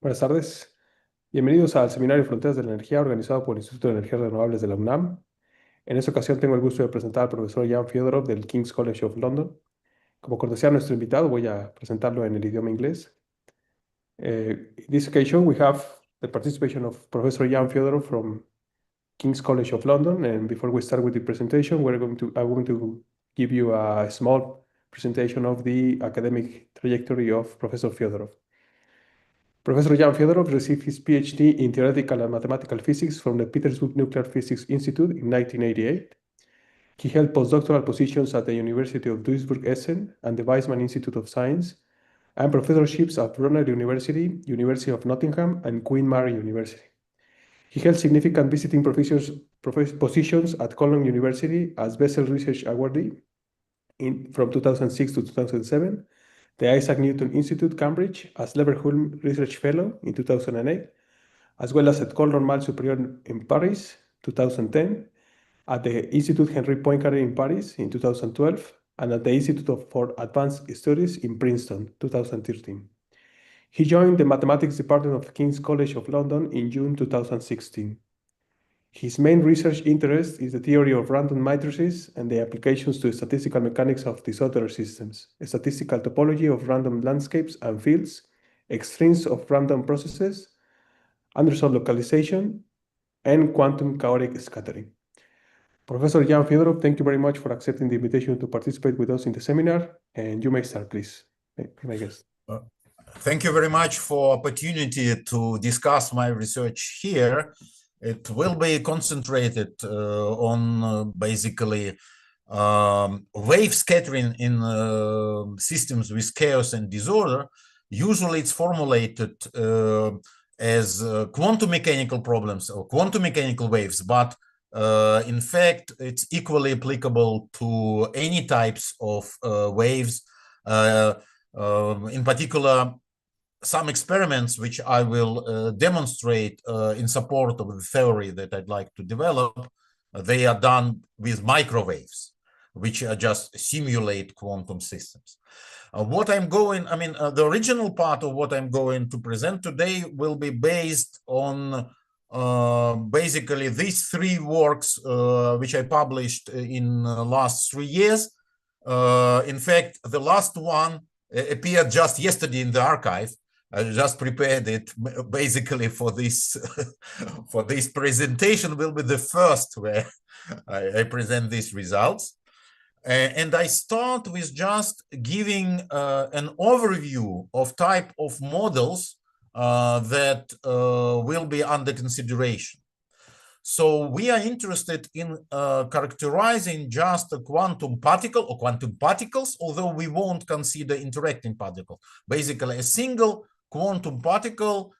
Buenas tardes. Bienvenidos al Seminario Fronteras de la Energía, organizado por el Instituto de Energías Renovables de la UNAM. En esta ocasión tengo el gusto de presentar al profesor Fyodorov del King's College of London. Como cortesía a nuestro invitado, voy a presentarlo en el idioma inglés. In this occasion, we have the participation of Professor Fyodorov from King's College of London. And before we start with the presentation, I'm going to give you a small presentation of the academic trajectory of Professor Fyodorov. Professor Fyodorov received his PhD in theoretical and mathematical physics from the Petersburg Nuclear Physics Institute in 1988. He held postdoctoral positions at the University of Duisburg-Essen and the Weizmann Institute of Science, and professorships at Brunel University, University of Nottingham, and Queen Mary University. He held significant visiting positions at Cologne University as Bessel Research Awardee from 2006 to 2007, the Isaac Newton Institute, Cambridge, as Leverhulme Research Fellow in 2008, as well as at École Normale Supérieure in Paris, 2010, at the Institut Henri Poincaré in Paris in 2012, and at the Institute for Advanced Studies in Princeton, 2013. He joined the Mathematics Department of King's College of London in June 2016. His main research interest is the theory of random matrices and the applications to statistical mechanics of disordered systems, a statistical topology of random landscapes and fields, extremes of random processes, undersolved localization, and quantum chaotic scattering. Professor Fyodorov, thank you very much for accepting the invitation to participate with us in the seminar, and you may start, please. My guest. Thank you very much for opportunity to discuss my research here. It will be concentrated on basically wave scattering in systems with chaos and disorder. Usually it's formulated as quantum mechanical problems or quantum mechanical waves, but in fact, it's equally applicable to any types of waves. In particular, some experiments which I will demonstrate in support of the theory that I'd like to develop, they are done with microwaves, which are just simulate quantum systems. The original part of what I'm going to present today will be based on basically these three works which I published in the last 3 years. In fact, the last one appeared just yesterday in the archive. I just prepared it basically for this for this presentation. Will be the first where I present these results, and I start with just giving an overview of type of models that will be under consideration. So we are interested in characterizing just a quantum particle or quantum particles, although we won't consider interacting particle. Basically, a single quantum particle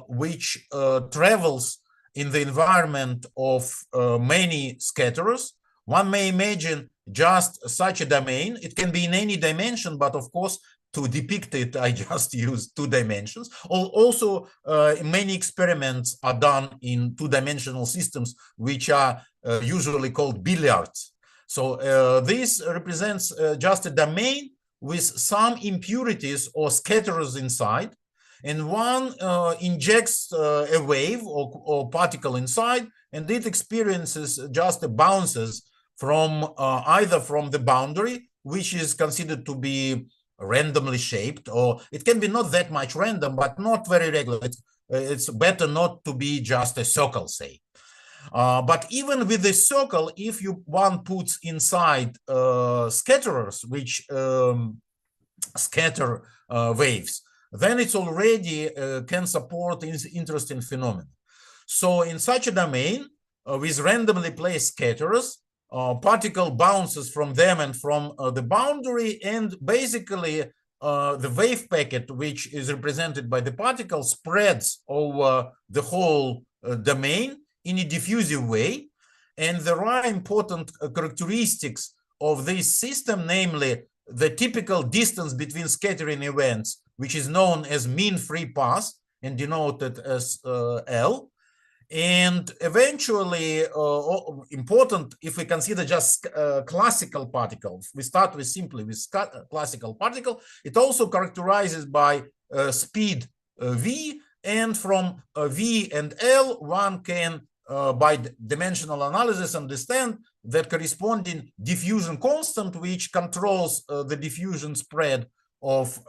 which travels in the environment of many scatterers. One may imagine just such a domain. It can be in any dimension, but of course, to depict it, I just use 2 dimensions. Also, many experiments are done in 2-dimensional systems, which are usually called billiards. So this represents just a domain with some impurities or scatterers inside, and one injects a wave or particle inside, and it experiences just bounces from either from the boundary, which is considered to be randomly shaped, or it can be not that much random, but not very regular. It's better not to be just a circle, say. But even with the circle, if one puts inside scatterers which scatter waves, then it's already can support interesting phenomena. So in such a domain with randomly placed scatterers, particle bounces from them and from the boundary, and basically the wave packet, which is represented by the particle, spreads over the whole domain in a diffusive way. And there are important characteristics of this system, namely the typical distance between scattering events, which is known as mean free path and denoted as L. And eventually, important, if we consider just classical particles, we start with simply with classical particle, it also characterizes by speed V, and from V and L, one can, by dimensional analysis, understand that corresponding diffusion constant, which controls the diffusion spread of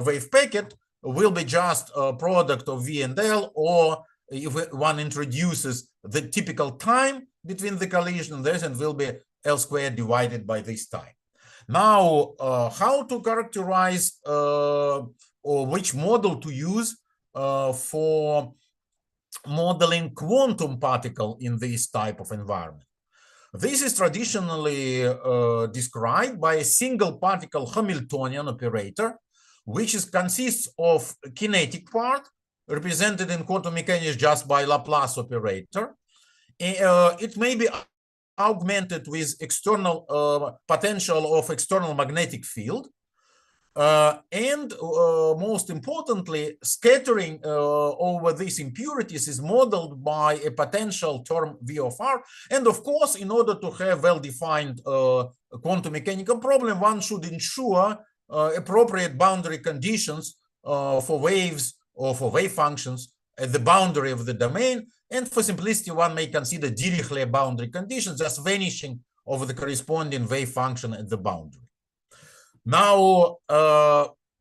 wave packet, will be just a product of V and L, or if one introduces the typical time between the collision, then will be L squared divided by this time. Now, how to characterize or which model to use for modeling quantum particle in this type of environment? This is traditionally described by a single particle Hamiltonian operator, which consists of kinetic part, represented in quantum mechanics just by Laplace operator. It may be augmented with external potential of external magnetic field. And most importantly, scattering over these impurities is modeled by a potential term V of R. And of course, in order to have well-defined quantum mechanical problem, one should ensure appropriate boundary conditions for waves or for wave functions at the boundary of the domain. And for simplicity, one may consider Dirichlet boundary conditions, just vanishing of the corresponding wave function at the boundary. Now,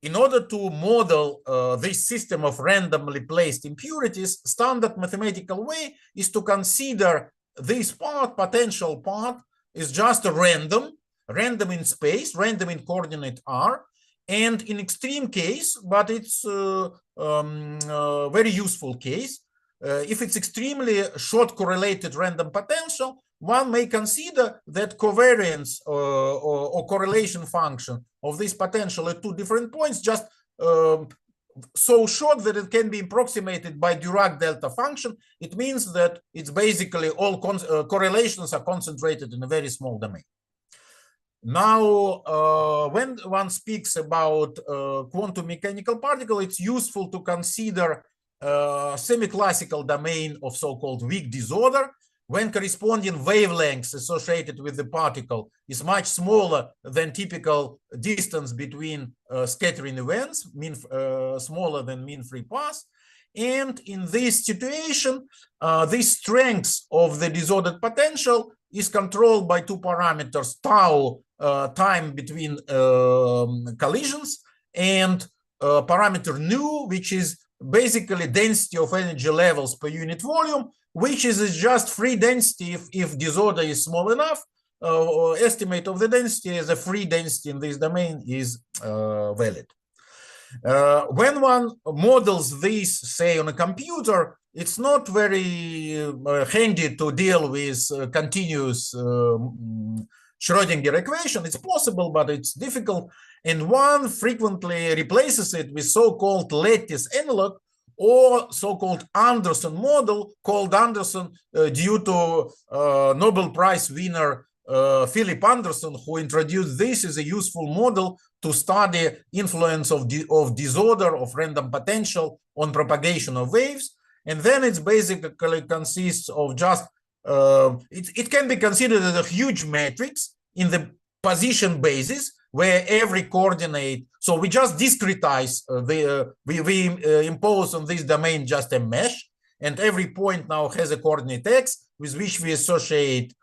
in order to model this system of randomly placed impurities, standard mathematical way is to consider this part, potential part, is just a random in space, random in coordinate r, and in extreme case, but it's a very useful case. If it's extremely short correlated random potential, one may consider that covariance or correlation function of this potential at two different points just so short that it can be approximated by Dirac delta function. It means that it's basically all correlations are concentrated in a very small domain. Now, when one speaks about quantum mechanical particle, it's useful to consider semi-classical domain of so-called weak disorder, when corresponding wavelengths associated with the particle is much smaller than typical distance between scattering events, smaller than mean free path. And in this situation, the strength of the disordered potential is controlled by two parameters, tau, time between collisions, and parameter nu, which is basically density of energy levels per unit volume, which is just free density if disorder is small enough. Estimate of the density as a free density in this domain is valid. When one models this, say, on a computer, it's not very handy to deal with continuous Schrödinger equation. It's possible, but it's difficult. And one frequently replaces it with so-called lattice analog or so-called Anderson model, called Anderson due to Nobel Prize winner Philip Anderson, who introduced this as a useful model to study influence of disorder of random potential on propagation of waves. And then it's basically consists of just, it can be considered as a huge matrix in the position basis, where every coordinate, so we just discretize, we impose on this domain just a mesh, and every point now has a coordinate x with which we associate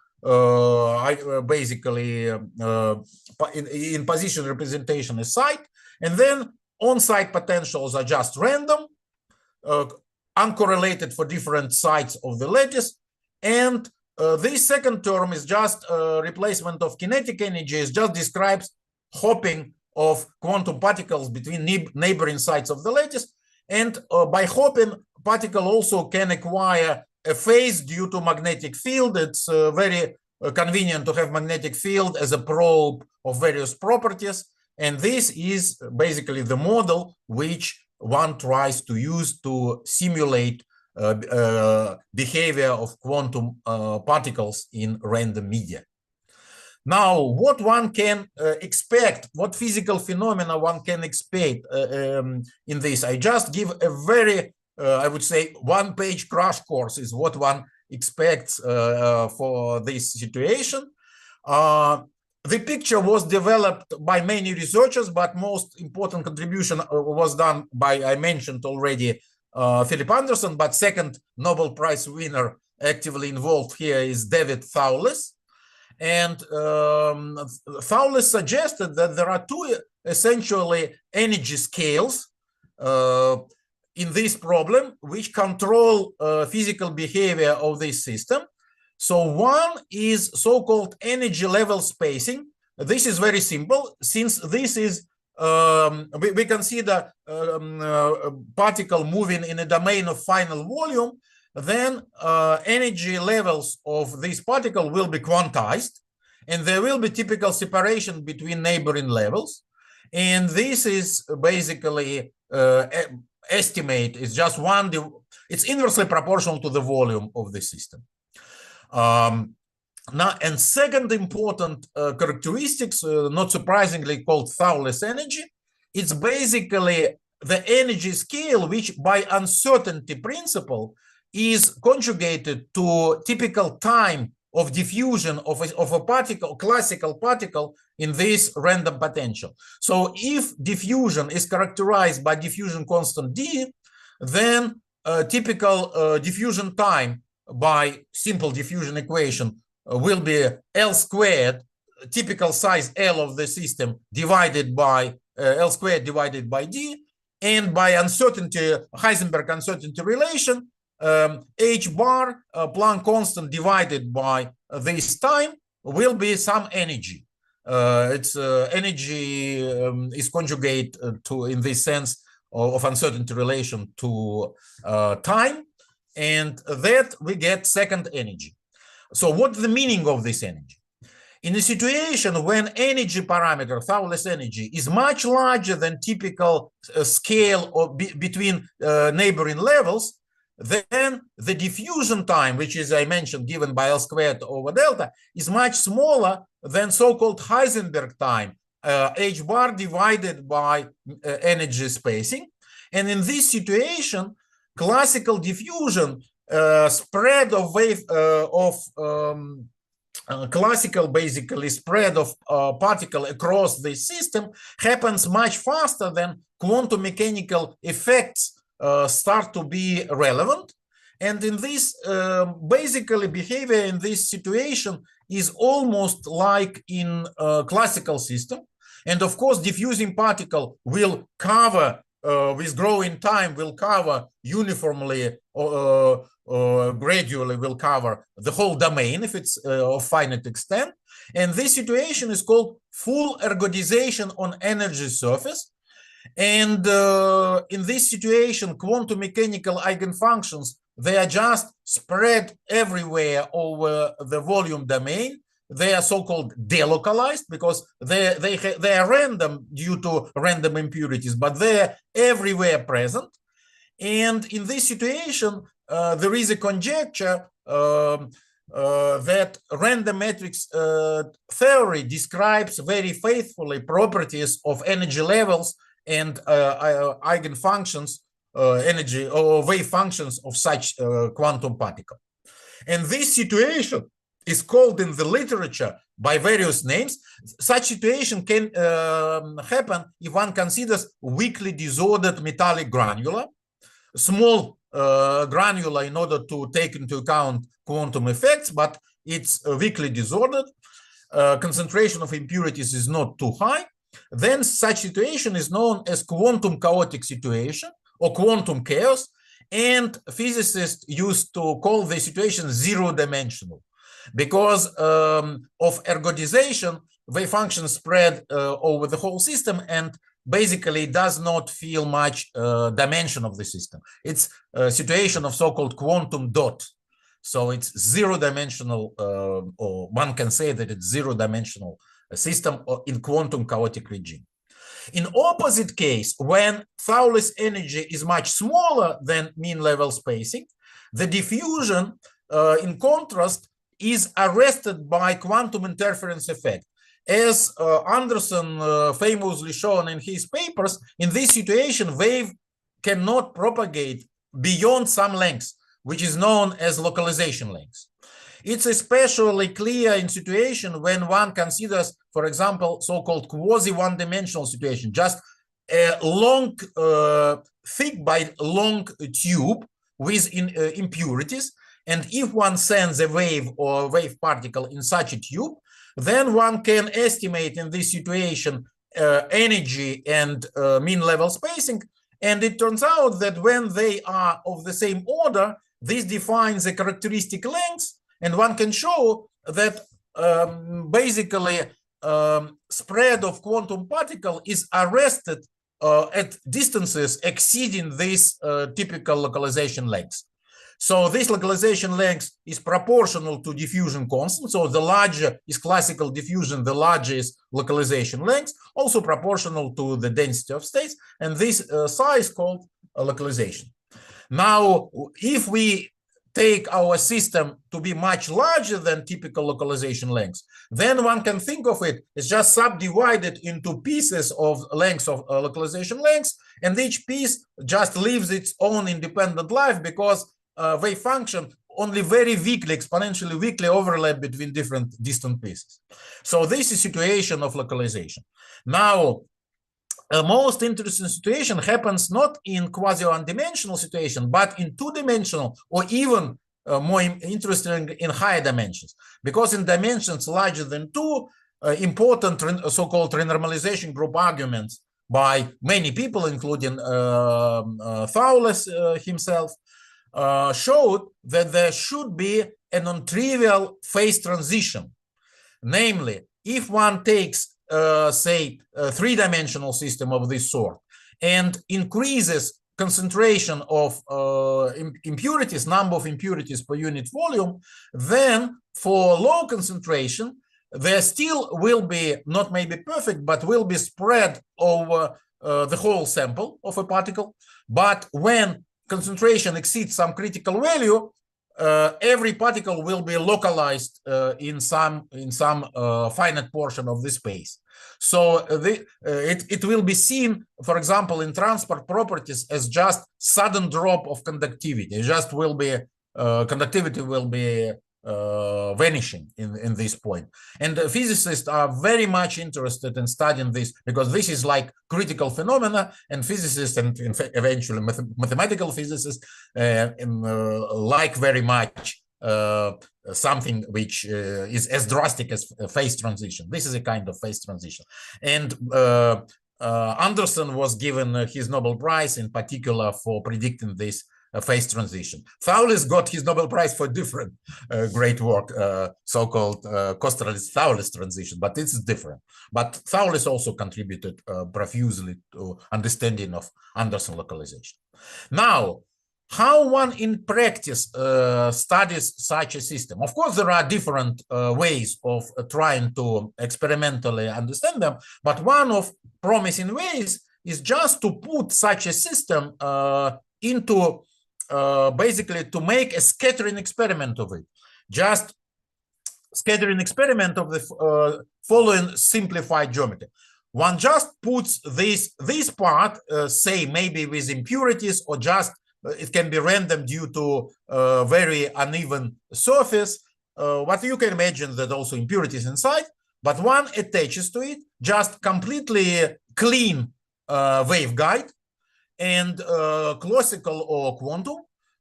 basically in position representation a site, and then on-site potentials are just random, uncorrelated for different sites of the lattice, and this second term is just replacement of kinetic energy, it just describes hopping of quantum particles between neighboring sites of the lattice. And by hopping, particle also can acquire a phase due to magnetic field. It's very convenient to have magnetic field as a probe of various properties. And this is basically the model which one tries to use to simulate behavior of quantum particles in random media. Now, what one can expect, what physical phenomena one can expect in this, I just give a very, I would say, one-page crash course is what one expects for this situation. The picture was developed by many researchers, but most important contribution was done by, I mentioned already, Philip Anderson, but second Nobel Prize winner actively involved here is David Thouless. And Thouless suggested that there are two essentially energy scales in this problem which control physical behavior of this system. So one is so-called energy level spacing. This is very simple, since this is we consider particle moving in a domain of final volume, then energy levels of this particle will be quantized, and there will be typical separation between neighboring levels. And this is basically estimate is just one, it's inversely proportional to the volume of the system. Now, and second important characteristics, not surprisingly called Thouless energy, it's basically the energy scale which by uncertainty principle is conjugated to typical time of diffusion of a particle, classical particle in this random potential. So if diffusion is characterized by diffusion constant d, then typical diffusion time by simple diffusion equation will be L squared, typical size L of the system divided by L squared divided by d, and by uncertainty, Heisenberg uncertainty relation, h bar Planck constant divided by this time will be some energy. Its energy is conjugate to, in this sense, of uncertainty relation to time, and that we get second energy. So what's the meaning of this energy? In a situation when energy parameter, Thouless energy, is much larger than typical scale of between neighboring levels, then the diffusion time, which is, I mentioned, given by L squared over delta, is much smaller than so-called Heisenberg time, h bar divided by energy spacing. And in this situation, classical diffusion spread of wave classical basically spread of particle across the system happens much faster than quantum mechanical effects start to be relevant. And in this basically behavior in this situation is almost like in a classical system. And of course, diffusing particle will cover with growing time will cover uniformly gradually will cover the whole domain if it's of finite extent. And this situation is called full ergodization on energy surface. And in this situation, quantum mechanical eigenfunctions, they are just spread everywhere over the volume domain. They are so-called delocalized because they are random due to random impurities, but they're everywhere present. And in this situation, there is a conjecture that random matrix theory describes very faithfully properties of energy levels and eigenfunctions, energy or wave functions of such quantum particle. And this situation is called in the literature by various names. Such situation can happen if one considers weakly disordered metallic granular, small granular in order to take into account quantum effects, but it's weakly disordered. Concentration of impurities is not too high. Then such situation is known as quantum chaotic situation or quantum chaos, and physicists used to call the situation zero-dimensional because of ergodization, wave function spread over the whole system and basically does not feel much dimension of the system. It's a situation of so-called quantum dot. So it's zero-dimensional, or one can say that it's zero-dimensional system in quantum chaotic regime. In opposite case, when Thouless energy is much smaller than mean level spacing, the diffusion, in contrast, is arrested by quantum interference effect. As Anderson famously shown in his papers, in this situation, wave cannot propagate beyond some length, which is known as localization length. It's especially clear in situation when one considers, for example, so-called quasi one-dimensional situation, just a long, thick by long tube with impurities. And if one sends a wave or a wave particle in such a tube, then one can estimate in this situation energy and mean level spacing. And it turns out that when they are of the same order, this defines a characteristic length. And one can show that basically spread of quantum particle is arrested at distances exceeding this typical localization length. So this localization length is proportional to diffusion constant. So the larger is classical diffusion, the larger is localization length, also proportional to the density of states. And this size called localization. Now, if we take our system to be much larger than typical localization lengths, then one can think of it as just subdivided into pieces of lengths of localization lengths, and each piece just lives its own independent life because wave function only very weakly, exponentially weakly overlap between different distant pieces. So this is situation of localization. Now, a most interesting situation happens not in quasi-one-dimensional situation, but in two-dimensional or even more interesting in higher dimensions. Because in dimensions larger than 2, important so-called renormalization group arguments by many people, including Thouless himself, showed that there should be a non-trivial phase transition. Namely, if one takes, say, a three-dimensional system of this sort and increases concentration of impurities, number of impurities per unit volume, then for low concentration, there still will be, not maybe perfect, but will be spread over the whole sample of a particle. But when concentration exceeds some critical value, every particle will be localized in some finite portion of the space. So it will be seen, for example, in transport properties as just sudden drop of conductivity. It just will be conductivity will be vanishing in this point. And physicists are very much interested in studying this because this is like critical phenomena, and physicists and eventually mathematical physicists like very much something which is as drastic as a phase transition. This is a kind of phase transition. And Anderson was given his Nobel Prize in particular for predicting this phase transition. Thouless got his Nobel Prize for different great work, so-called Kosterlitz-Thouless transition, but it's different. But Thouless also contributed profusely to understanding of Anderson localization. Now, how one in practice studies such a system? Of course, there are different ways of trying to experimentally understand them, but one of promising ways is just to put such a system into basically to make a scattering experiment of it. Just scattering experiment of the following simplified geometry. One just puts this part, say maybe with impurities, or just it can be random due to very uneven surface. What you can imagine that also impurities inside, but one attaches to it just completely clean waveguide. And classical or quantum,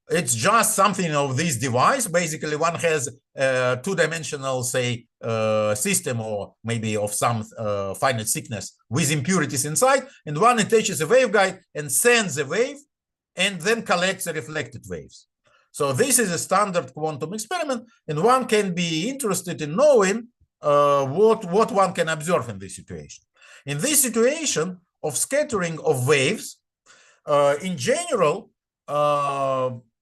it's just something of this device. Basically, one has a two-dimensional, say, system or maybe of some finite thickness with impurities inside, and one attaches a waveguide and sends a wave and then collects the reflected waves. So this is a standard quantum experiment, and one can be interested in knowing what one can observe in this situation. In this situation of scattering of waves, in general,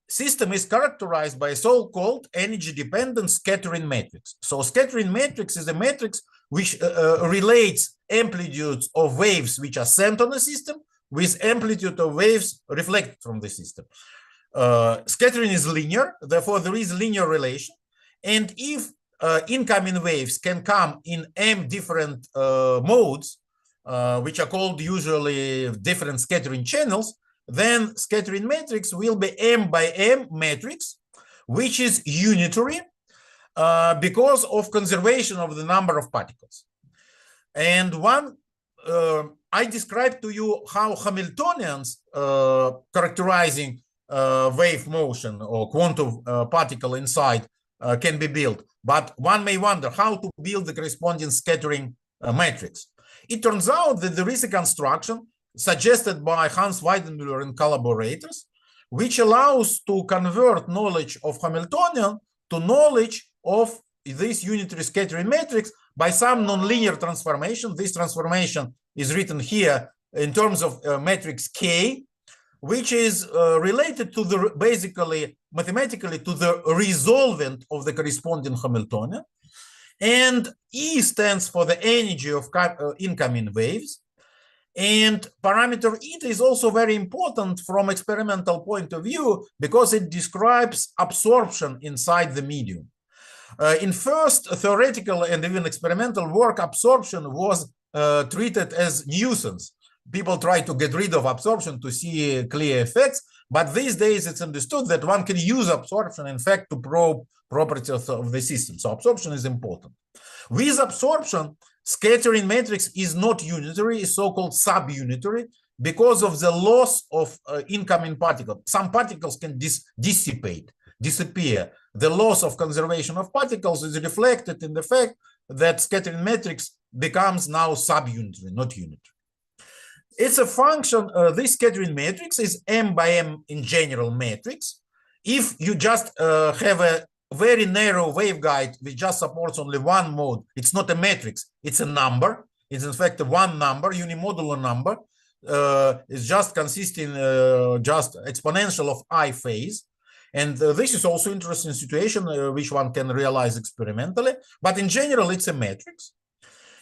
system is characterized by a so-called energy-dependent scattering matrix. So scattering matrix is a matrix which relates amplitudes of waves which are sent on the system with amplitude of waves reflected from the system. Scattering is linear, therefore there is linear relation. And if incoming waves can come in m different modes, which are called usually different scattering channels, then scattering matrix will be m by m matrix, which is unitary because of conservation of the number of particles. And one I described to you how Hamiltonians characterizing wave motion or quantum particle inside can be built. But one may wonder how to build the corresponding scattering matrix. It turns out that there is a construction suggested by Hans Weidenmüller and collaborators, which allows to convert knowledge of Hamiltonian to knowledge of this unitary scattering matrix by some nonlinear transformation. This transformation is written here in terms of matrix K, which is related to the basically mathematically to the resolvent of the corresponding Hamiltonian. And E stands for the energy of incoming waves. And parameter eta is also very important from experimental point of view because it describes absorption inside the medium. In first theoretical and even experimental work, absorption was treated as nuisance. People try to get rid of absorption to see clear effects, but these days it's understood that one can use absorption, in fact, to probe properties of the system. So absorption is important. With absorption, scattering matrix is not unitary, it's so-called subunitary because of the loss of incoming particles. Some particles can disappear. The loss of conservation of particles is reflected in the fact that scattering matrix becomes now subunitary, not unitary. It's a function, this scattering matrix is M by M in general matrix. If you just have a very narrow waveguide which just supports only one mode, it's not a matrix, it's a number. It's in fact a one number, unimodular number. It's just consisting just exponential of I phase. And this is also interesting situation which one can realize experimentally. But in general, it's a matrix.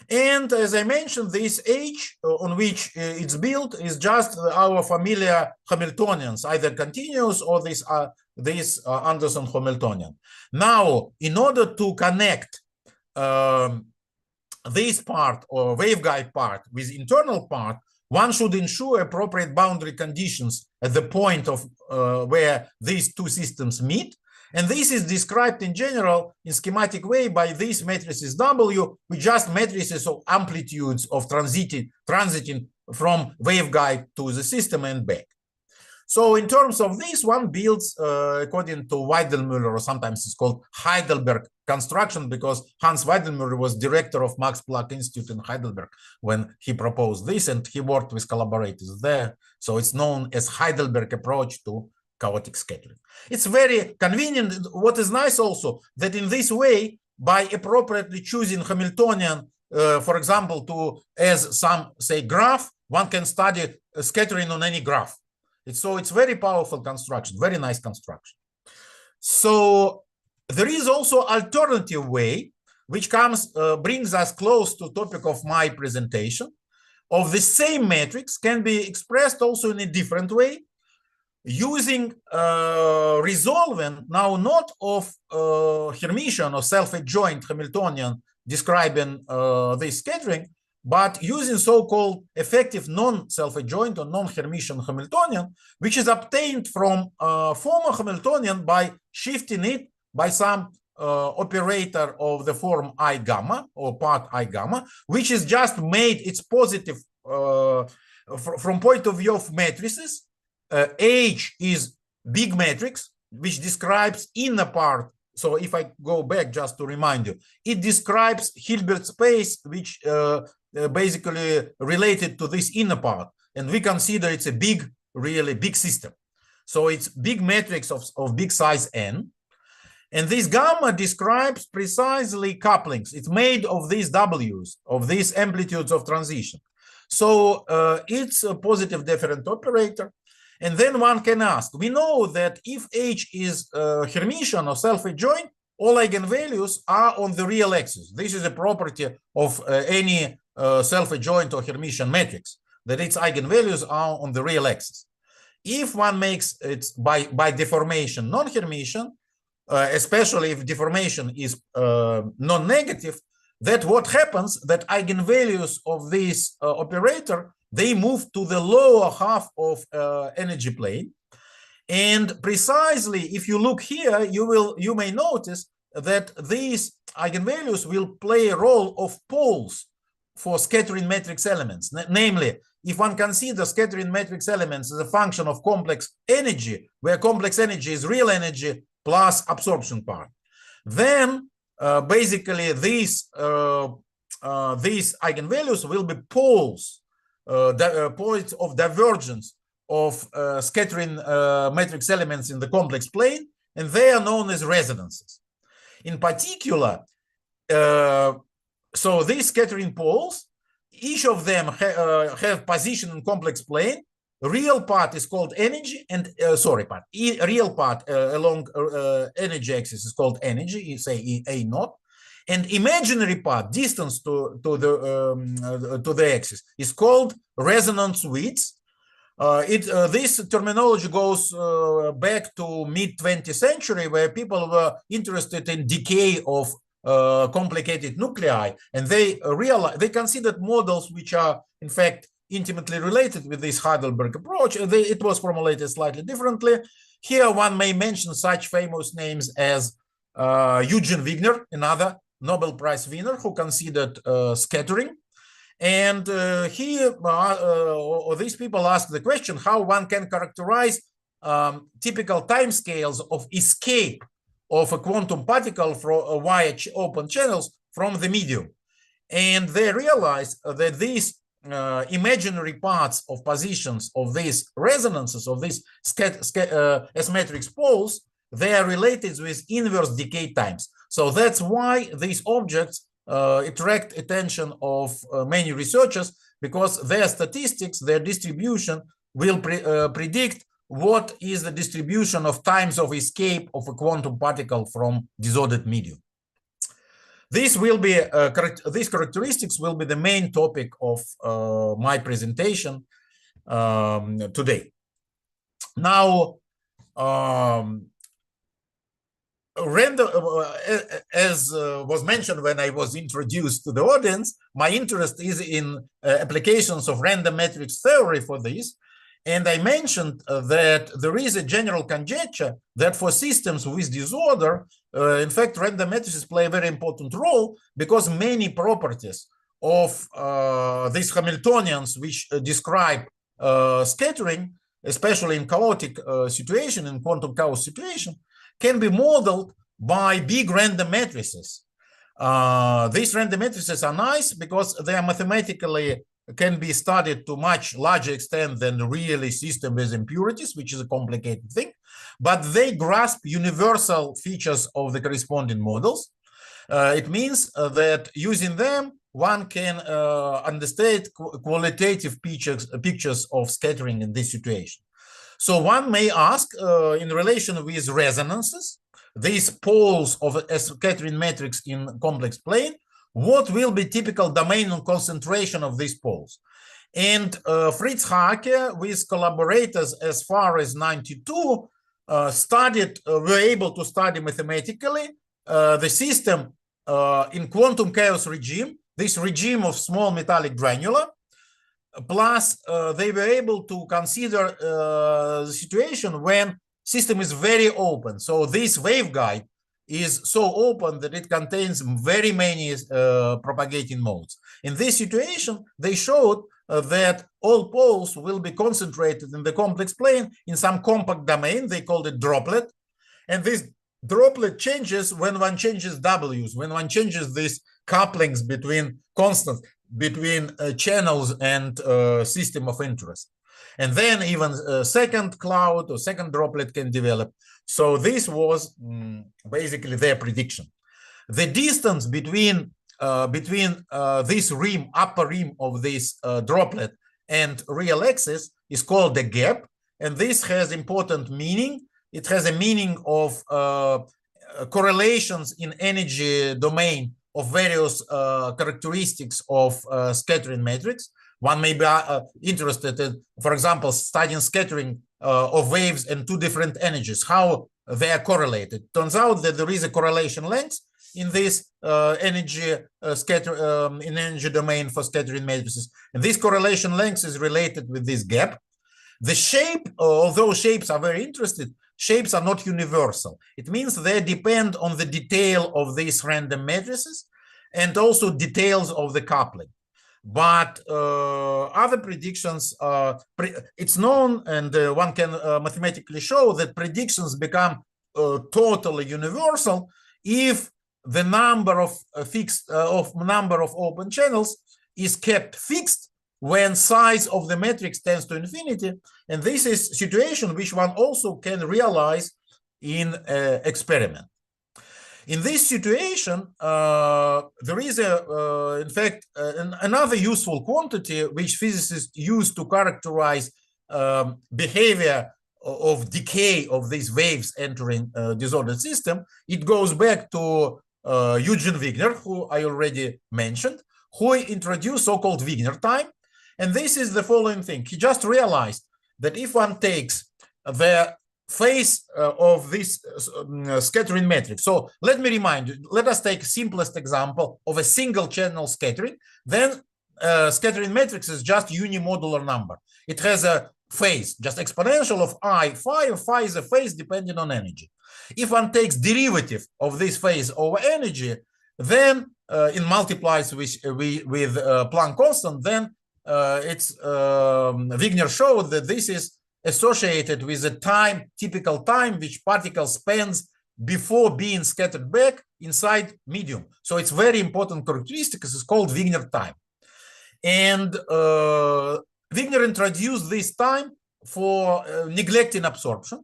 And as I mentioned, this H on which it's built is just our familiar Hamiltonians, either continuous or this Anderson Hamiltonian. Now, in order to connect this part or waveguide part with internal part, one should ensure appropriate boundary conditions at the point of where these two systems meet. And this is described in general in schematic way by these matrices W, which just matrices of amplitudes of transiting from waveguide to the system and back. So in terms of this, one builds according to Weidenmüller, or sometimes it's called Heidelberg construction, because Hans Weidenmüller was director of Max Planck Institute in Heidelberg when he proposed this, and he worked with collaborators there. So it's known as Heidelberg approach to chaotic scattering. It's very convenient. What is nice also that in this way, by appropriately choosing Hamiltonian, for example, as some say graph, one can study scattering on any graph. It's very powerful construction, very nice construction. So there is also alternative way, which brings us close to topic of my presentation. Of the same matrix can be expressed also in a different way, using resolvent, now not of Hermitian or self-adjoint Hamiltonian describing this scattering, but using so-called effective non-self-adjoint or non-Hermitian Hamiltonian, which is obtained from former Hamiltonian by shifting it by some operator of the form I gamma or part I gamma, which is just made its positive from point of view of matrices. H is big matrix, which describes inner part. So if I go back just to remind you, it describes Hilbert space, which basically related to this inner part. And we consider it's a big, really big system. So it's big matrix of big size N. And this gamma describes precisely couplings. It's made of these W's, of these amplitudes of transition. So it's a positive different operator. And then one can ask, we know that if H is Hermitian or self-adjoint, all eigenvalues are on the real axis. This is a property of any self-adjoint or Hermitian matrix, that its eigenvalues are on the real axis. If one makes it by deformation non-Hermitian, especially if deformation is non-negative, that what happens, that eigenvalues of this operator, they move to the lower half of energy plane. And precisely, if you look here, you may notice that these eigenvalues will play a role of poles for scattering matrix elements. Namely, if one considers scattering matrix elements as a function of complex energy, where complex energy is real energy plus absorption part, then basically these eigenvalues will be poles, points of divergence of scattering matrix elements in the complex plane, and they are known as resonances. In particular, so these scattering poles, each of them have position in complex plane. Real part is called energy, and real part along energy axis is called energy, you say A naught, and imaginary part, distance to the axis, is called resonance width. This terminology goes back to mid-20th century, where people were interested in decay of complicated nuclei, and they considered models which are in fact intimately related with this Heidelberg approach. It was formulated slightly differently. Here one may mention such famous names as Eugene Wigner, another Nobel Prize winner who considered scattering. And these people ask the question how one can characterize typical timescales of escape of a quantum particle via open channels from the medium. And they realized that these imaginary parts of positions of these resonances, of these S-matrix poles, they are related with inverse decay times. So that's why these objects attract attention of many researchers, because their statistics, their distribution will predict what is the distribution of times of escape of a quantum particle from disordered medium. This will be these characteristics will be the main topic of my presentation today. Now, as was mentioned when I was introduced to the audience, my interest is in applications of random matrix theory for this. And I mentioned that there is a general conjecture that for systems with disorder, in fact, random matrices play a very important role, because many properties of these Hamiltonians which describe scattering, especially in chaotic situation, in quantum chaos situation, can be modeled by big random matrices. These random matrices are nice because they are mathematically can be studied to much larger extent than the really system with impurities, which is a complicated thing, but they grasp universal features of the corresponding models. It means that using them, one can understand qualitative pictures of scattering in this situation. So one may ask, in relation with resonances, these poles of a scattering matrix in complex plane, what will be typical domain and concentration of these poles? And Fritz Haake, with collaborators as far as 92, were able to study mathematically the system in quantum chaos regime, this regime of small metallic granula. Plus, they were able to consider the situation when system is very open. So this waveguide is so open that it contains very many propagating modes. In this situation, they showed that all poles will be concentrated in the complex plane in some compact domain. They called it droplet. And this droplet changes when one changes W's, when one changes these couplings between constants, between channels and system of interest. And then even a second cloud or second droplet can develop. So this was basically their prediction. The distance between this rim, upper rim of this droplet and real axis is called the gap. And this has important meaning. It has a meaning of correlations in energy domain of various characteristics of scattering matrix. One may be interested in, for example, studying scattering of waves and two different energies, how they are correlated. Turns out that there is a correlation length in this energy domain for scattering matrices, and this correlation length is related with this gap. The shape, although shapes are very interesting, shapes are not universal. It means they depend on the detail of these random matrices and also details of the coupling. But other predictions, it's known, and one can mathematically show that predictions become totally universal if the number of number of open channels is kept fixed when size of the matrix tends to infinity. And this is situation which one also can realize in experiment. In this situation, there is in fact, another useful quantity which physicists use to characterize behavior of decay of these waves entering disordered system. It goes back to Eugen Wigner, who I already mentioned, who introduced so-called Wigner time. And this is the following thing. He just realized that if one takes the phase of this scattering matrix. So let me remind you, let us take simplest example of a single channel scattering. Then scattering matrix is just unimodular number. It has a phase, just exponential of I phi, and phi is a phase depending on energy. If one takes derivative of this phase over energy, then it multiplies with Planck constant, then Wigner showed that this is associated with the time, typical time, which particle spends before being scattered back inside medium. So it's very important characteristic. It's called Wigner time. And Wigner introduced this time for neglecting absorption.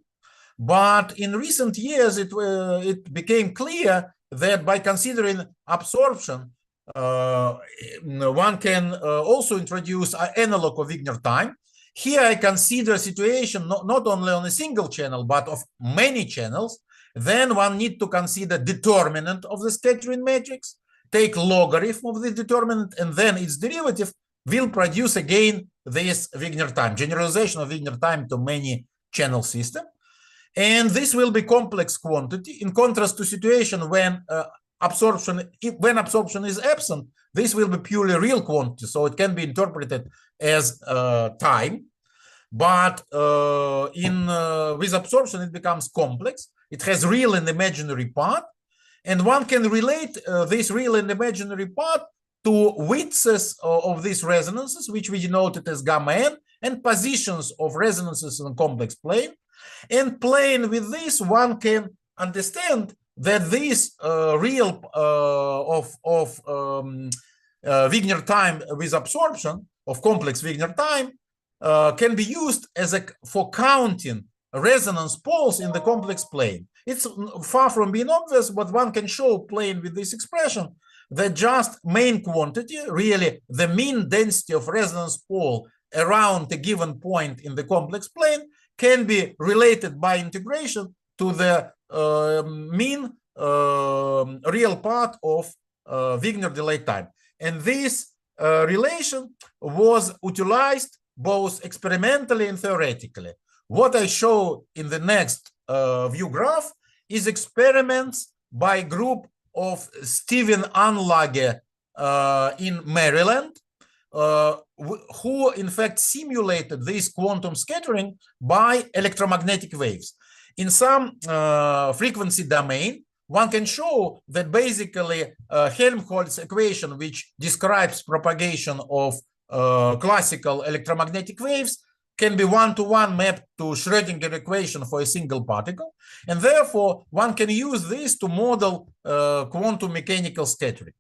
But in recent years, it became clear that by considering absorption, one can also introduce an analog of Wigner time. Here I consider a situation not only on a single channel, but of many channels. Then one need to consider determinant of the scattering matrix, take logarithm of the determinant, and then its derivative will produce again this Wigner time, generalization of Wigner time to many channel system. And this will be complex quantity in contrast to situation when absorption is absent. This will be purely real quantity, so it can be interpreted as time. But with absorption, it becomes complex. It has real and imaginary part, and one can relate this real and imaginary part to widths of these resonances, which we denoted as gamma n, and positions of resonances in a complex plane. And playing with this, one can understand that this real of Wigner time with absorption of complex Wigner time can be used as for counting resonance poles in the complex plane. It's far from being obvious, but one can show playing with this expression that just main quantity, really the mean density of resonance pole around a given point in the complex plane, can be related by integration to the mean real part of Wigner delay time. And this relation was utilized both experimentally and theoretically. What I show in the next view graph is experiments by a group of Stephen Anlage in Maryland, who in fact simulated this quantum scattering by electromagnetic waves. In some frequency domain, one can show that basically Helmholtz equation, which describes propagation of classical electromagnetic waves, can be one-to-one mapped to Schrödinger equation for a single particle. And therefore, one can use this to model quantum mechanical scattering.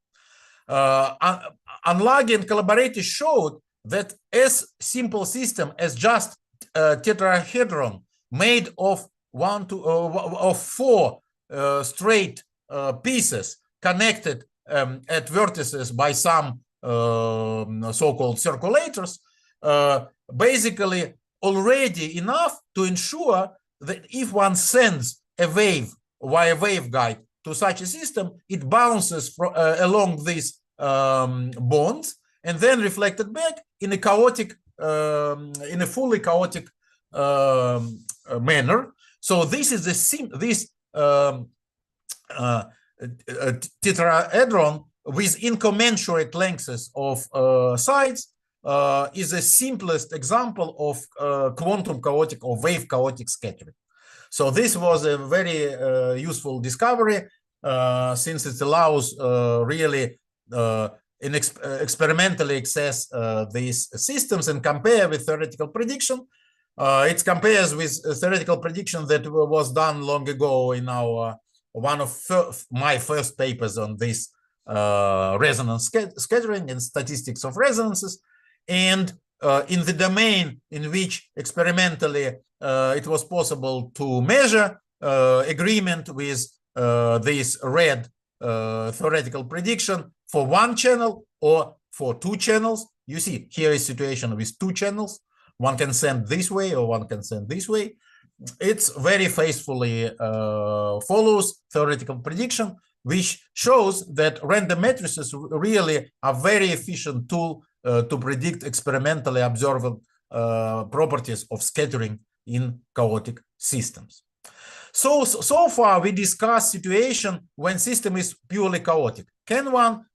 Anlage and collaborators showed that as simple system as just a tetrahedron made of four straight pieces connected at vertices by some so-called circulators, basically already enough to ensure that if one sends a wave via waveguide to such a system, it bounces along these bonds and then reflected back in a chaotic, in a fully chaotic manner. So this is this tetrahedron with incommensurate lengths of sides is the simplest example of quantum chaotic or wave chaotic scattering. So this was a very useful discovery since it allows really experimentally access these systems and compare with theoretical prediction. It compares with a theoretical prediction that was done long ago in our one of my first papers on this resonance scattering and statistics of resonances. And in the domain in which experimentally it was possible to measure agreement with this red theoretical prediction for one channel or for two channels. You see, here is situation with two channels. One can send this way or one can send this way. It's very faithfully follows theoretical prediction, which shows that random matrices really are very efficient tool to predict experimentally observed properties of scattering in chaotic systems. So far we discussed situation when system is purely chaotic. Can one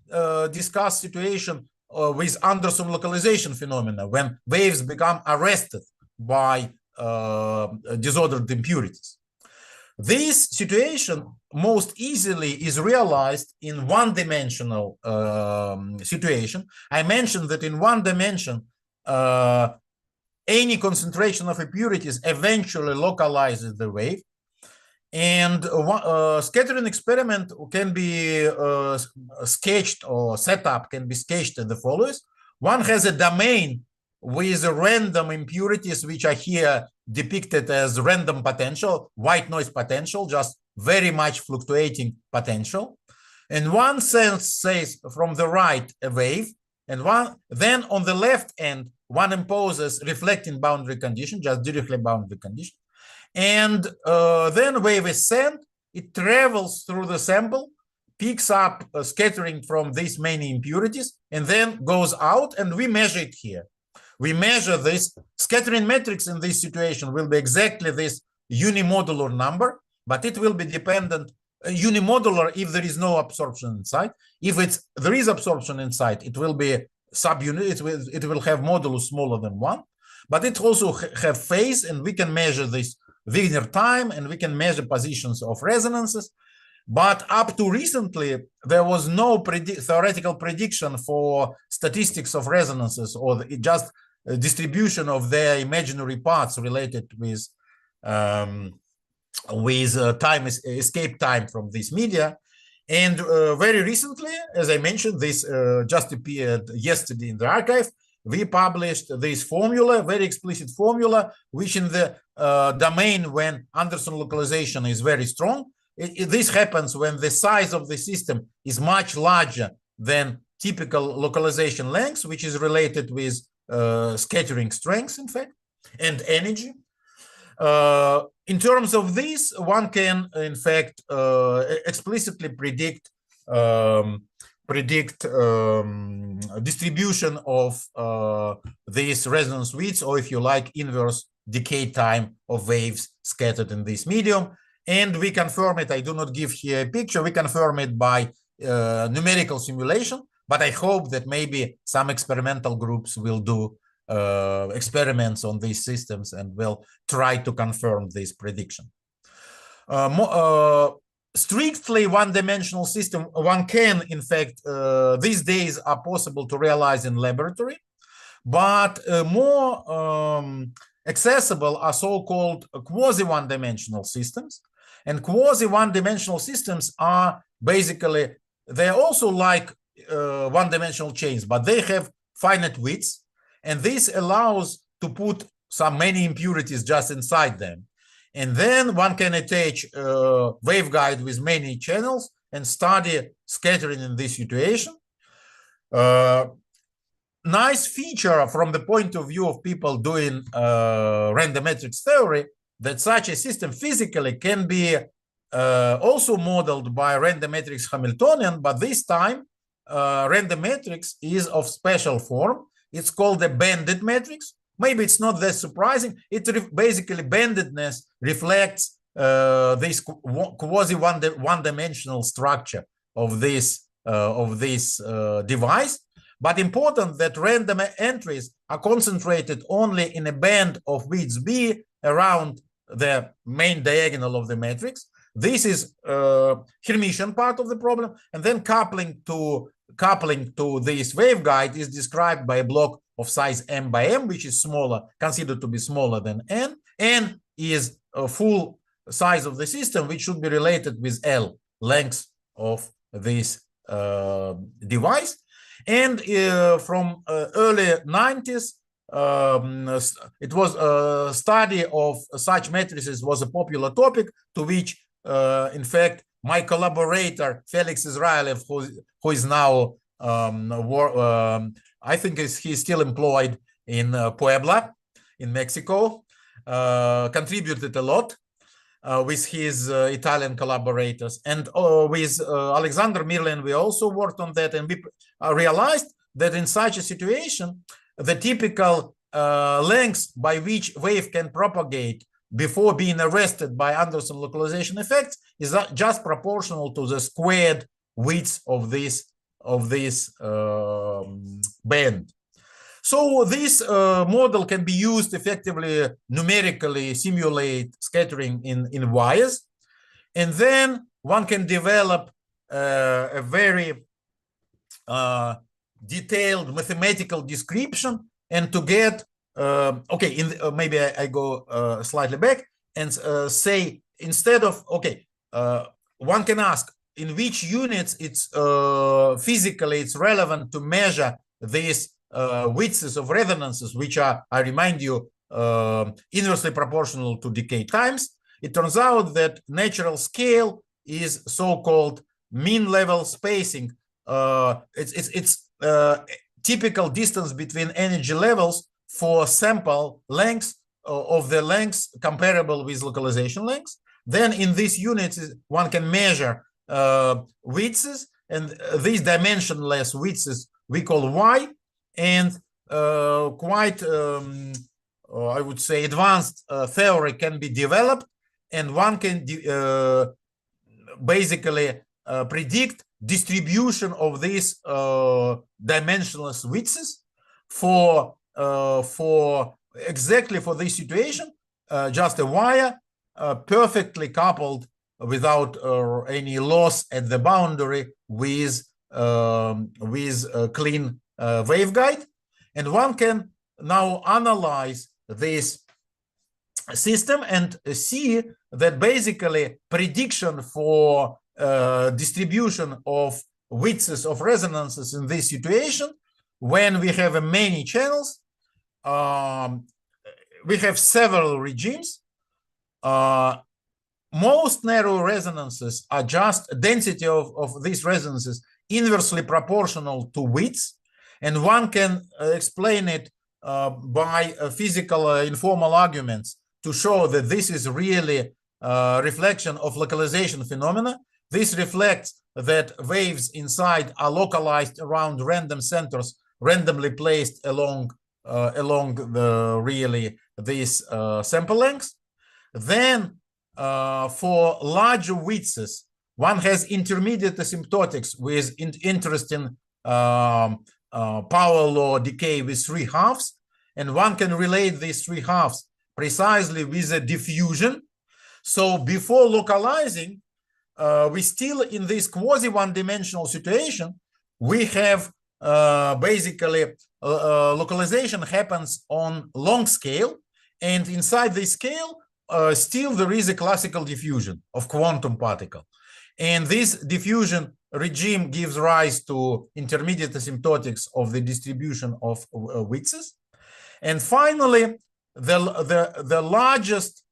discuss situation with Anderson localization phenomena when waves become arrested by disordered impurities? This situation most easily is realized in one-dimensional situation. I mentioned that in one dimension, any concentration of impurities eventually localizes the wave. And scattering experiment can be sketched or set up, can be sketched as the follows. One has a domain with random impurities, which are here depicted as random potential, white noise potential, just very much fluctuating potential. And one sense says from the right a wave, and then on the left end, one imposes reflecting boundary condition, just directly boundary condition. And then wave is sent, it travels through the sample, picks up scattering from these many impurities, and then goes out, and we measure it here. We measure this scattering matrix in this situation will be exactly this unimodular number, but it will be dependent unimodular if there is no absorption inside. If there is absorption inside, it will be subunit, it will have modulus smaller than 1, but it also have phase, and we can measure this Wigner time, and we can measure positions of resonances. But up to recently, there was no theoretical prediction for statistics of resonances or just distribution of their imaginary parts related with time escape time from this media. And very recently, as I mentioned, this just appeared yesterday in the archive. We published this formula, very explicit formula, which in the domain when Anderson localization is very strong, this happens when the size of the system is much larger than typical localization length, which is related with scattering strength, in fact, and energy. In terms of this, one can, in fact, explicitly predict distribution of these resonance widths, or if you like, inverse decay time of waves scattered in this medium. And we confirm it. I do not give here a picture. We confirm it by numerical simulation, but I hope that maybe some experimental groups will do experiments on these systems and will try to confirm this prediction. Strictly one-dimensional system, one can, in fact, these days are possible to realize in laboratory, but more accessible are so-called quasi-one-dimensional systems. And quasi-one-dimensional systems are basically, they're also like one-dimensional chains, but they have finite widths, and this allows to put many impurities just inside them. And then one can attach a waveguide with many channels and study scattering in this situation. Nice feature from the point of view of people doing random matrix theory, that such a system physically can be also modeled by random matrix Hamiltonian, but this time random matrix is of special form. It's called a banded matrix. Maybe it's not that surprising. It basically bandedness reflects this quasi one-dimensional structure of this device. But important that random entries are concentrated only in a band of width B around the main diagonal of the matrix. This is Hermitian part of the problem, and then coupling to coupling to this waveguide is described by a block of size m by m, which is smaller, considered to be smaller than n. N is a full size of the system, which should be related with L, length of this device. And from early 90s, it was a study of such matrices was a popular topic, to which, in fact, my collaborator, Felix Israelov, who is now, I think he's still employed in Puebla, in Mexico, contributed a lot with his Italian collaborators. And with Alexander Mirlin, we also worked on that, and we realized that in such a situation, the typical length by which wave can propagate before being arrested by Anderson localization effects is just proportional to the squared width of this band. So this model can be used effectively numerically simulate scattering in wires, and then one can develop a very detailed mathematical description, and to get maybe I go slightly back and say, instead of one can ask in which units it's physically it's relevant to measure these widths of resonances, which are, I remind you, inversely proportional to decay times. It turns out that natural scale is so-called mean level spacing. It's typical distance between energy levels for sample lengths of the lengths comparable with localization lengths. Then in these units, one can measure widths, and these dimensionless widths we call Y, and quite, I would say, advanced theory can be developed, and one can basically predict distribution of these dimensionless widths for exactly for this situation, just a wire perfectly coupled without any loss at the boundary with a clean waveguide, and one can now analyze this system and see that basically prediction for distribution of widths of resonances in this situation, when we have many channels, we have several regimes. Most narrow resonances are just density of these resonances inversely proportional to width, and one can explain it by physical informal arguments to show that this is really a reflection of localization phenomena. This reflects that waves inside are localized around random centers, randomly placed along these sample lengths. Then for larger widths, one has intermediate asymptotics with interesting power law decay with 3/2, and one can relate these 3/2 precisely with a diffusion. So before localizing, we still in this quasi one-dimensional situation, we have basically localization happens on long scale, and inside this scale, still there is a classical diffusion of quantum particle. And this diffusion regime gives rise to intermediate asymptotics of the distribution of widths. And finally, the largest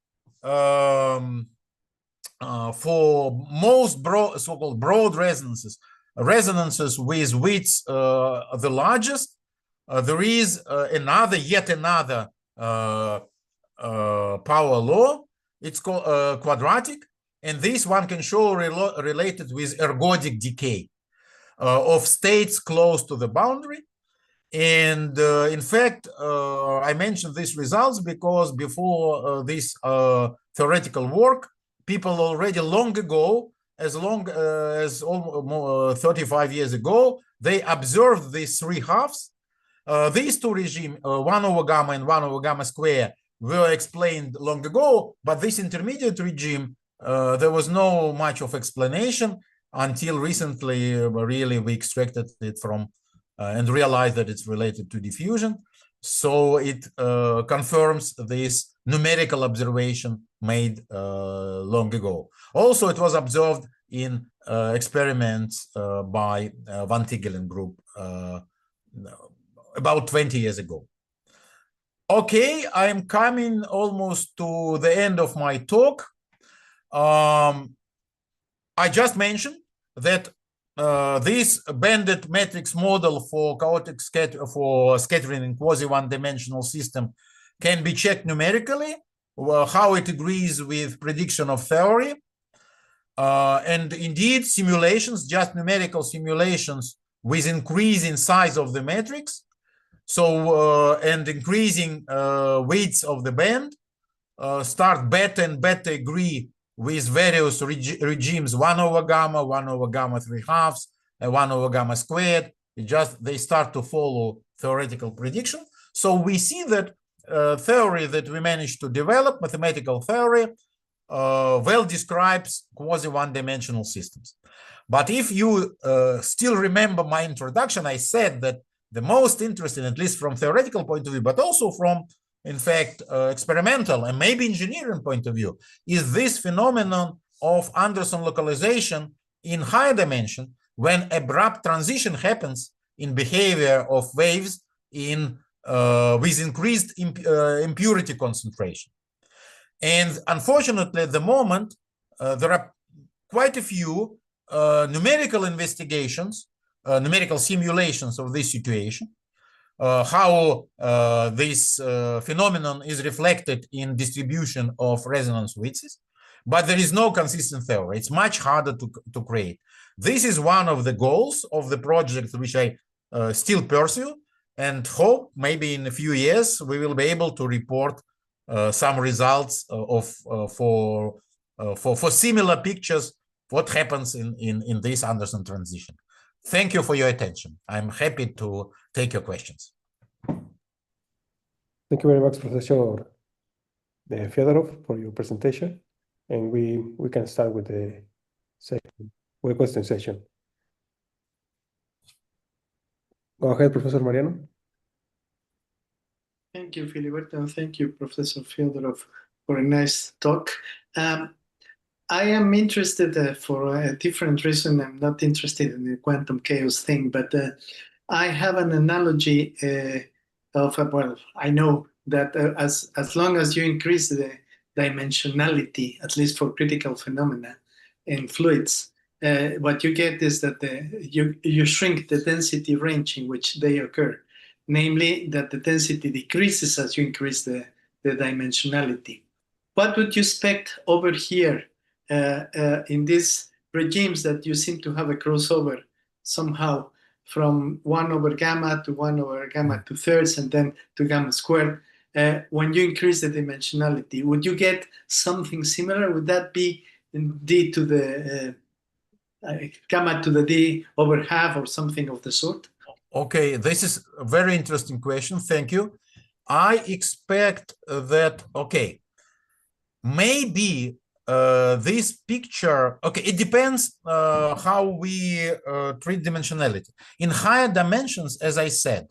for most so-called broad resonances with widths the largest, there is yet another power law. It's called quadratic, and this one can show related with ergodic decay of states close to the boundary. And in fact, I mentioned these results because before this theoretical work, people already long ago, as long as almost 35 years ago, they observed these 3/2. These two regimes, 1 over gamma and 1 over gamma square, were explained long ago, but this intermediate regime, there was no much of explanation until recently, really, we extracted it from and realized that it's related to diffusion. So it confirms this numerical observation made long ago. Also, it was observed in experiments by Van Tigelen group about 20 years ago. Okay, I'm coming almost to the end of my talk. I just mentioned that this banded matrix model for chaotic scattering in quasi-one-dimensional system can be checked numerically, how it agrees with prediction of theory. And indeed, simulations, just numerical simulations with increasing size of the matrix, so and increasing weights of the band, start better and better agree with various regimes, 1 over gamma, 1 over gamma 3/2, and 1 over gamma squared. They start to follow theoretical prediction. So we see that theory that we managed to develop, mathematical theory, well describes quasi-one-dimensional systems. But if you still remember my introduction, I said that the most interesting, at least from theoretical point of view, but also from, in fact, experimental and maybe engineering point of view, is this phenomenon of Anderson localization in higher dimension when abrupt transition happens in behavior of waves with increased impurity concentration. And unfortunately, at the moment, there are quite a few numerical investigations, numerical simulations of this situation, how this phenomenon is reflected in distribution of resonance widths, but there is no consistent theory. It's much harder to create. This is one of the goals of the project which I still pursue and hope maybe in a few years we will be able to report some results for similar pictures, what happens in this Anderson transition. Thank you for your attention. I'm happy to take your questions. Thank you very much, Professor Fyodorov, for your presentation. And we can start with the question session. Go ahead, Professor Mariano. Thank you, Filiberto, and thank you, Professor Fyodorov, for a nice talk. I am interested for a different reason. I'm not interested in the quantum chaos thing, but I have an analogy well, I know that as long as you increase the dimensionality, at least for critical phenomena in fluids, what you get is that you shrink the density range in which they occur, namely that the density decreases as you increase the dimensionality. What would you expect over here in these regimes that you seem to have a crossover somehow from 1 over gamma to 1 over gamma 2/3 and then to gamma squared? When you increase the dimensionality, would you get something similar? Would that be d to the gamma to the d over half or something of the sort? Okay, this is a very interesting question. Thank you. I expect that, okay, maybe this picture, okay, it depends how we treat dimensionality. In higher dimensions, as I said,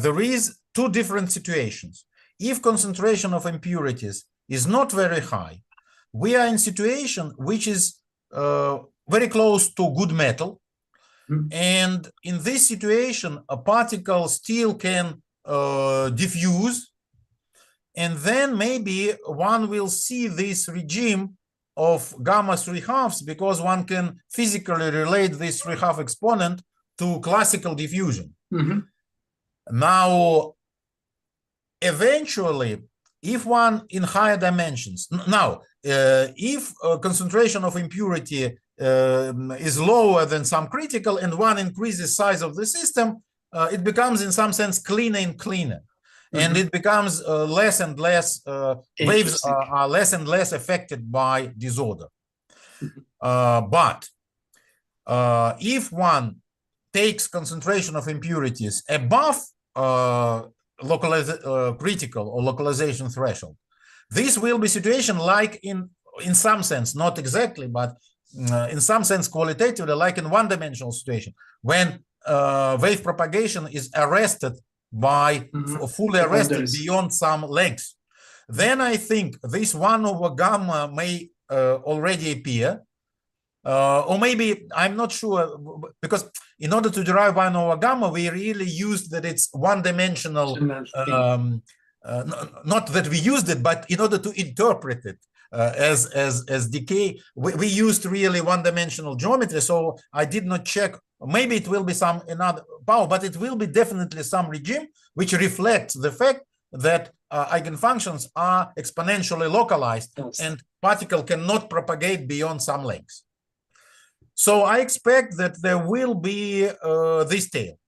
there is two different situations. If concentration of impurities is not very high, we are in situation which is very close to good metal. And in this situation, a particle still can diffuse. And then maybe one will see this regime of gamma 3/2 because one can physically relate this 3/2 exponent to classical diffusion. Now, eventually, if one in higher dimensions, now, if concentration of impurity is lower than some critical and one increases size of the system, it becomes in some sense cleaner and cleaner. And it becomes less and less, waves are less and less affected by disorder. But if one takes concentration of impurities above critical or localization threshold, this will be situation like in some sense, not exactly, but in some sense qualitatively, like in one-dimensional situation, when wave propagation is arrested by fully arrested beyond some length. Then I think this 1 over gamma may already appear, or maybe I'm not sure, because in order to derive 1 over gamma, we really used that it's one-dimensional. Not that we used it, but in order to interpret it as decay, we used really one-dimensional geometry. So I did not check. Maybe it will be some another power, but it will be definitely some regime which reflects the fact that eigenfunctions are exponentially localized, and particle cannot propagate beyond some length. So I expect that there will be this tail.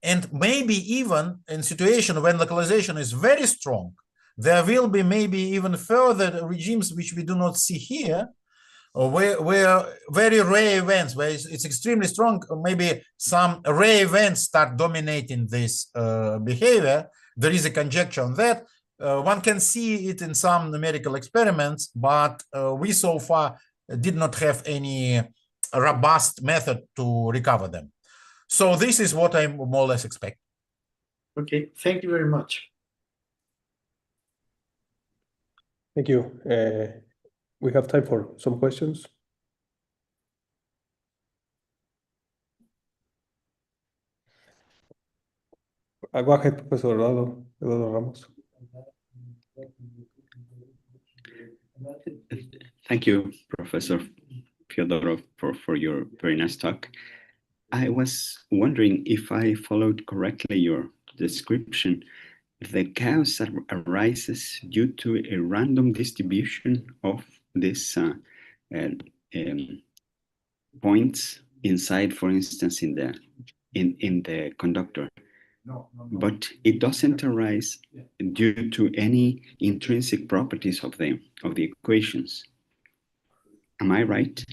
And maybe even in situation when localization is very strong, there will be maybe even further regimes which we do not see here, where very rare events, where it's extremely strong, maybe some rare events start dominating this behavior. There is a conjecture on that. One can see it in some numerical experiments, but we so far did not have any robust method to recover them. So this is what I more or less expect. Okay, thank you very much. Thank you. We have time for some questions. Go ahead, Professor Eduardo Ramos. Thank you, Professor Fyodorov, for your very nice talk. I was wondering if I followed correctly your description. The chaos arises due to a random distribution of these points inside, for instance, in the conductor. But it doesn't arise due to any intrinsic properties of the equations. Am I right?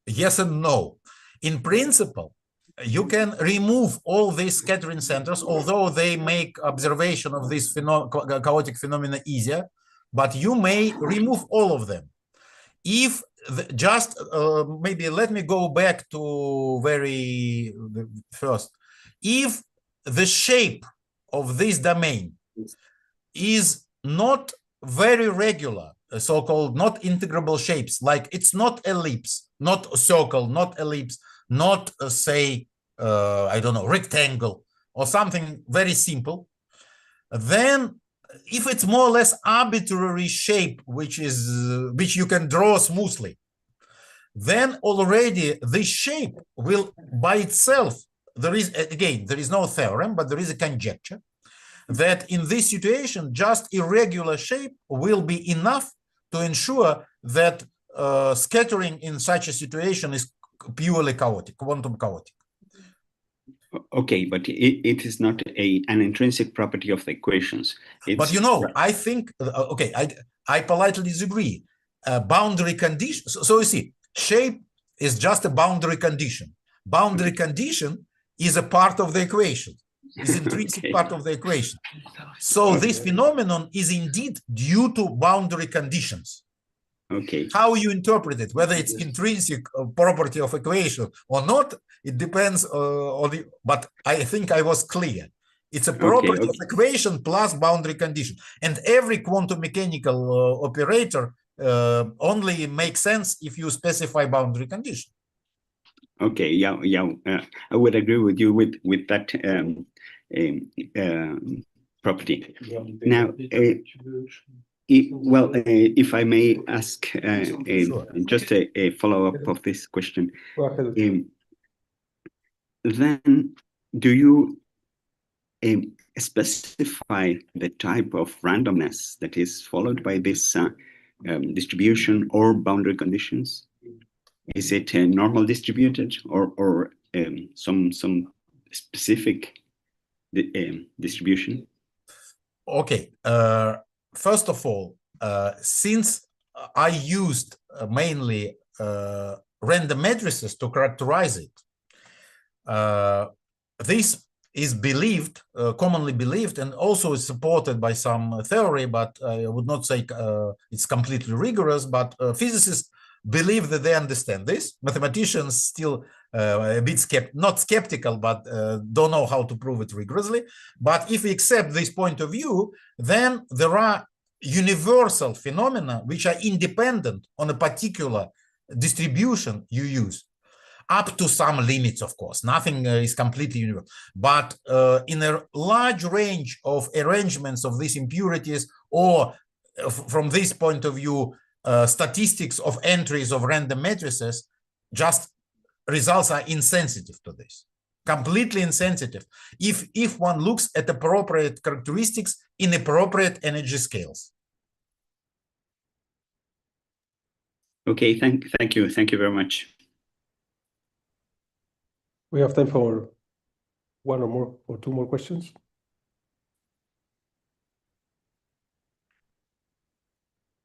Yes and no. In principle, you can remove all these scattering centers, although they make observation of this chaotic phenomena easier, but you may remove all of them. If maybe let me go back to very first. If the shape of this domain is not very regular, so-called not integrable shapes, like it's not ellipse, not circle, not ellipse, not say, I don't know, rectangle or something very simple, then if it's more or less arbitrary shape, which you can draw smoothly, then already this shape will by itself, there is no theorem, but there is a conjecture that in this situation, just irregular shape will be enough to ensure that scattering in such a situation is purely chaotic, quantum chaotic. Okay, but it is not an intrinsic property of the equations. But I think, okay, I politely disagree. Boundary condition, so you see, shape is just a boundary condition. Boundary condition is a part of the equation, is intrinsic part of the equation. So this phenomenon is indeed due to boundary conditions. Okay. How you interpret it, whether it's intrinsic property of equation or not, it depends on the, but I think I was clear. It's a property of equation plus boundary condition. And every quantum mechanical operator only makes sense if you specify boundary condition. Okay, yeah, I would agree with you with that property. Now, if I may ask just a follow-up of this question, then do you specify the type of randomness that is followed by this distribution or boundary conditions? Is it normal distributed or some specific distribution? Okay. First of all, since I used mainly random matrices to characterize it, this is believed, commonly believed, and also is supported by some theory, but I would not say it's completely rigorous, but physicists believe that they understand this. Mathematicians still a bit not skeptical, but don't know how to prove it rigorously. But if we accept this point of view, then there are universal phenomena which are independent on a particular distribution you use, up to some limits, of course. Nothing is completely universal. But in a large range of arrangements of these impurities, or from this point of view, statistics of entries of random matrices, just results are insensitive to this. Completely insensitive if one looks at appropriate characteristics in appropriate energy scales. Okay, thank you very much. We have time for one or more or two more questions.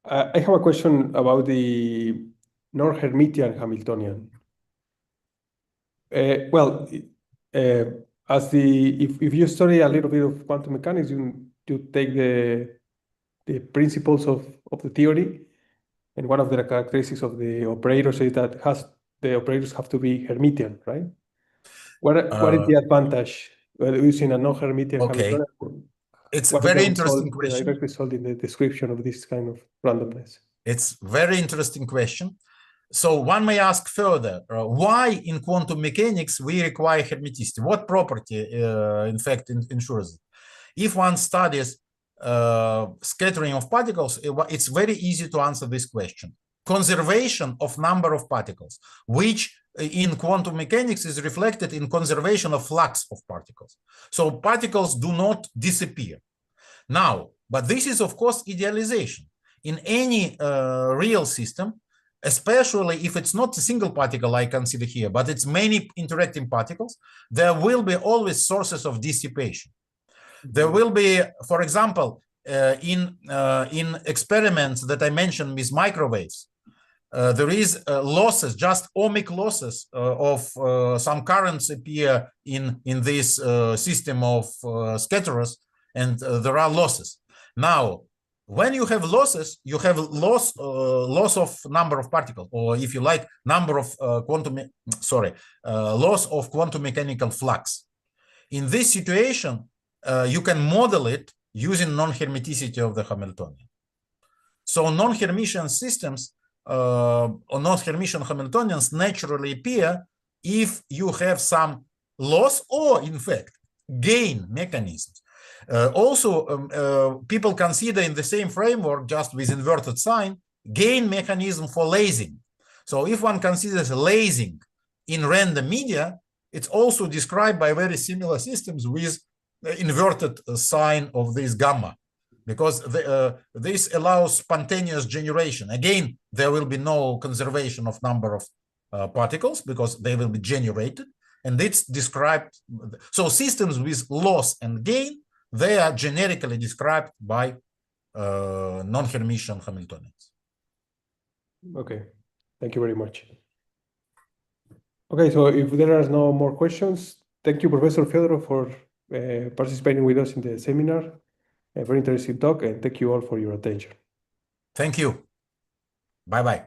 I have a question about the non-Hermitian Hamiltonian. If you study a little bit of quantum mechanics, you take the principles of the theory, and one of the characteristics of the operators is that the operators have to be Hermitian, right? What is the advantage using a non-Hermitian Hamiltonian? It's a very interesting the question. direct result in the description of this kind of randomness. It's very interesting question. So one may ask further, why in quantum mechanics we require hermiticity? What property, in fact, ensures it? If one studies scattering of particles, it's very easy to answer this question. Conservation of number of particles, which in quantum mechanics is reflected in conservation of flux of particles. So particles do not disappear. Now, but this is, of course, idealization. In any real system, especially if it's not a single particle I consider here, but it's many interacting particles, there will be always sources of dissipation. There will be, for example, in experiments that I mentioned with microwaves, there is losses, just ohmic losses of some currents appear in this system of scatterers, and there are losses. Now, when you have losses, you have loss of number of particles, or if you like, number of loss of quantum mechanical flux. In this situation, you can model it using non-hermiticity of the Hamiltonian. So non-Hermitian systems or non-Hermitian Hamiltonians naturally appear if you have some loss or, in fact, gain mechanisms. People consider in the same framework, just with inverted sign, gain mechanism for lasing. So if one considers lasing in random media, it's also described by very similar systems with inverted sign of this gamma, because this allows spontaneous generation. Again, there will be no conservation of number of particles because they will be generated, and it's described. So systems with loss and gain, they are generically described by non-Hermitian Hamiltonians. Okay, thank you very much. Okay, so if there are no more questions, thank you, Professor Fyodorov, for participating with us in the seminar. A very interesting talk, and thank you all for your attention. Thank you. Bye-bye.